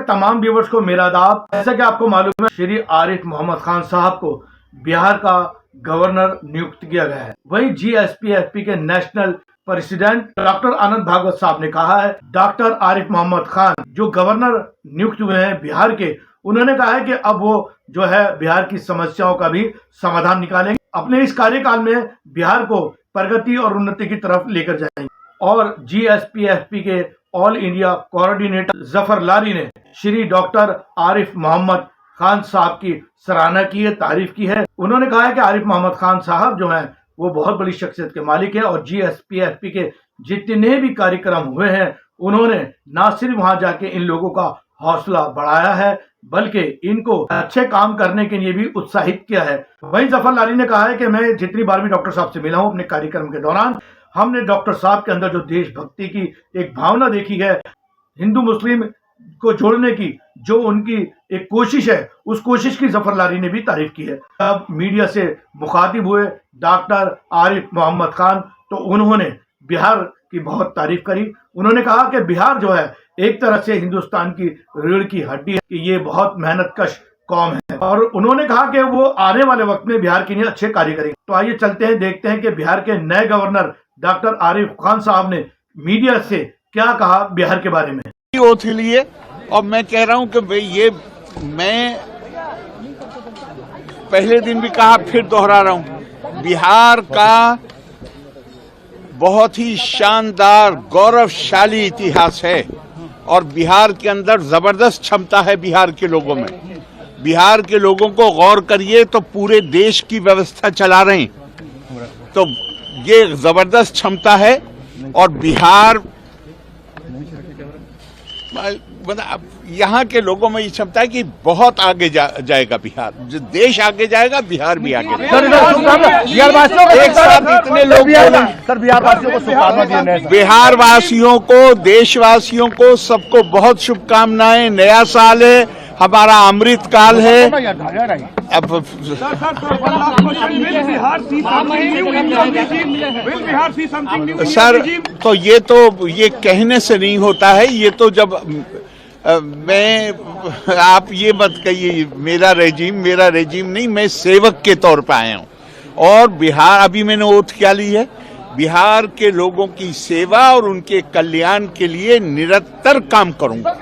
तमाम व्यूअर्स को मेरा आदाब। जैसा कि आपको मालूम है, श्री आरिफ मोहम्मद खान साहब को बिहार का गवर्नर नियुक्त किया गया है। वहीं जीएसपी-एफपी के नेशनल प्रेसिडेंट डॉक्टर आनंद भागवत साहब ने कहा है, डॉक्टर आरिफ मोहम्मद खान जो गवर्नर नियुक्त हुए हैं बिहार के, उन्होंने कहा है कि अब वो जो है बिहार की समस्याओं का भी समाधान निकालेंगे। अपने इस कार्यकाल में बिहार को प्रगति और उन्नति की तरफ लेकर जाएंगे। और जीएसपी-एफपी के ऑल इंडिया कोऑर्डिनेटर जफर लारी ने श्री डॉक्टर आरिफ मोहम्मद खान साहब की सराहना की है, तारीफ की है। उन्होंने कहा है कि आरिफ मोहम्मद खान साहब जो हैं वो बहुत बड़ी शख्सियत के मालिक हैं और जीएसपी-एफपी के जितने भी कार्यक्रम हुए हैं उन्होंने न सिर्फ वहां जाके इन लोगों का हौसला बढ़ाया है बल्कि इनको अच्छे काम करने के लिए भी उत्साहित किया है। वहीं जफर लारी ने कहा है कि मैं जितनी बार भी डॉक्टर साहब से मिला हूं अपने कार्यक्रम के दौरान, हमने डॉक्टर साहब के अंदर जो देशभक्ति की एक भावना देखी है, हिंदू मुस्लिम को जोड़ने की जो उनकी एक कोशिश है, उस कोशिश की जफर लारी ने भी तारीफ की है। अब मीडिया से मुखातिब हुए डॉक्टर आरिफ मोहम्मद खान, तो उन्होंने बिहार की बहुत तारीफ करी। उन्होंने कहा कि बिहार जो है एक तरह से हिंदुस्तान की रीढ़ की हड्डी है, कि ये बहुत मेहनतकश कौम है और उन्होंने कहा कि वो आने वाले वक्त में बिहार के लिए अच्छे कार्य करेंगे। तो आइए चलते हैं, देखते हैं कि बिहार के नए गवर्नर डॉक्टर आरिफ खान साहब ने मीडिया से क्या कहा बिहार के बारे में। ओथ लिए और मैं कह रहा हूं कि भाई ये मैं पहले दिन भी कहा, फिर दोहरा रहा हूं, बिहार का बहुत ही शानदार गौरवशाली इतिहास है और बिहार के अंदर जबरदस्त क्षमता है। बिहार के लोगों में, बिहार के लोगों को गौर करिए तो पूरे देश की व्यवस्था चला रहे हैं, तो ये जबरदस्त क्षमता है और बिहार यहाँ के लोगों में ये क्षमता है कि बहुत आगे जाएगा बिहार। जो देश आगे जाएगा, बिहार भी आगे जाएगा। एक साथ इतने लोग बिहार वासियों को, देशवासियों को, सबको बहुत शुभकामनाएं। नया साल है, हमारा अमृत काल है। अब सर, तो ये कहने से नहीं होता है, ये तो जब आप ये मत कहिए मेरा रेजिम नहीं, मैं सेवक के तौर पर आया हूँ और बिहार, अभी मैंने ओथ क्या ली है, बिहार के लोगों की सेवा और उनके कल्याण के लिए निरंतर काम करूंगा।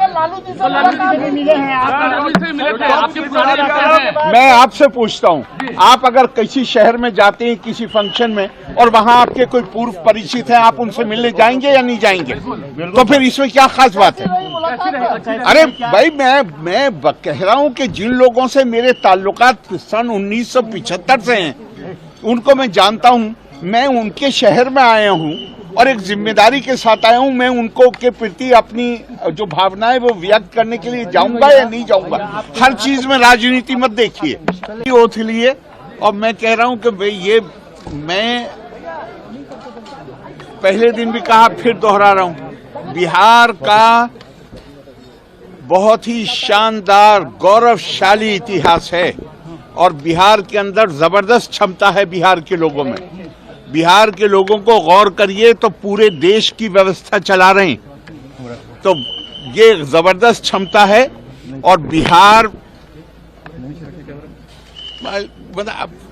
मैं आपसे पूछता हूं, आप अगर किसी शहर में जाते हैं किसी फंक्शन में और वहां आपके कोई पूर्व परिचित हैं, आप उनसे मिलने जाएंगे या नहीं जाएंगे? तो फिर इसमें क्या खास बात है? अरे भाई, मैं कह रहा हूं कि जिन लोगों से मेरे ताल्लुकात सन 1975 से हैं, उनको मैं जानता हूं, मैं उनके शहर में आया हूं और एक जिम्मेदारी के साथ आया हूं। मैं उनको के प्रति अपनी जो भावनाएं वो व्यक्त करने के लिए जाऊंगा या नहीं जाऊंगा। हर चीज में राजनीति मत देखिए। ओथ लिए और मैं कह रहा हूं कि भाई ये मैं पहले दिन भी कहा, फिर दोहरा रहा हूं, बिहार का बहुत ही शानदार गौरवशाली इतिहास है और बिहार के अंदर जबरदस्त क्षमता है। बिहार के लोगों में, बिहार के लोगों को गौर करिए तो पूरे देश की व्यवस्था चला रहे हैं, तो ये जबरदस्त क्षमता है और बिहार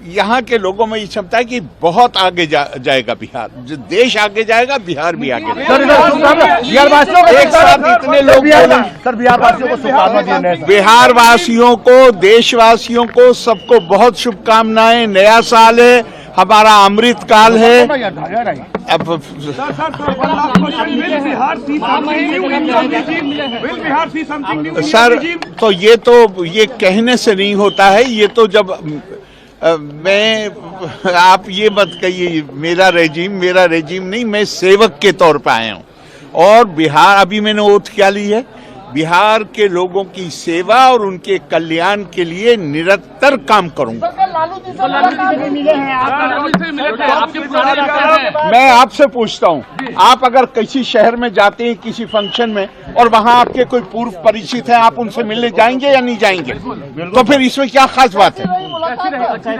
यहाँ के लोगों में ये क्षमता है कि बहुत आगे जाएगा बिहार। जो देश आगे जाएगा, बिहार भी आगे जाएगा। एक साथ इतने लोग बिहार वासियों को, देशवासियों को, सबको बहुत शुभकामनाएं। नया साल है, हमारा अमृत काल है। अब सर, तो ये कहने से नहीं होता है, ये तो जब आप ये मत कहिए मेरा रेजिम नहीं, मैं सेवक के तौर पर आया हूँ और बिहार, अभी मैंने ओथ क्या ली है, बिहार के लोगों की सेवा और उनके कल्याण के लिए निरंतर काम करूंगा। मैं आपसे पूछता हूं, आप अगर किसी शहर में जाते हैं किसी फंक्शन में और वहां आपके कोई पूर्व परिचित हैं, आप उनसे मिलने जाएंगे या नहीं जाएंगे? तो फिर इसमें क्या खास बात है?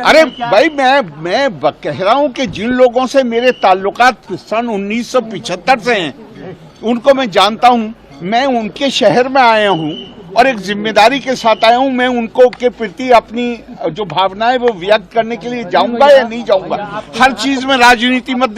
अरे भाई, मैं कह रहा हूं कि जिन लोगों से मेरे ताल्लुकात सन 1975 से हैं, उनको मैं जानता हूं, मैं उनके शहर में आया हूं और एक जिम्मेदारी के साथ आया हूं। मैं उनको के प्रति अपनी जो भावनाएं वो व्यक्त करने के लिए जाऊंगा या नहीं जाऊंगा। हर चीज में राजनीति मत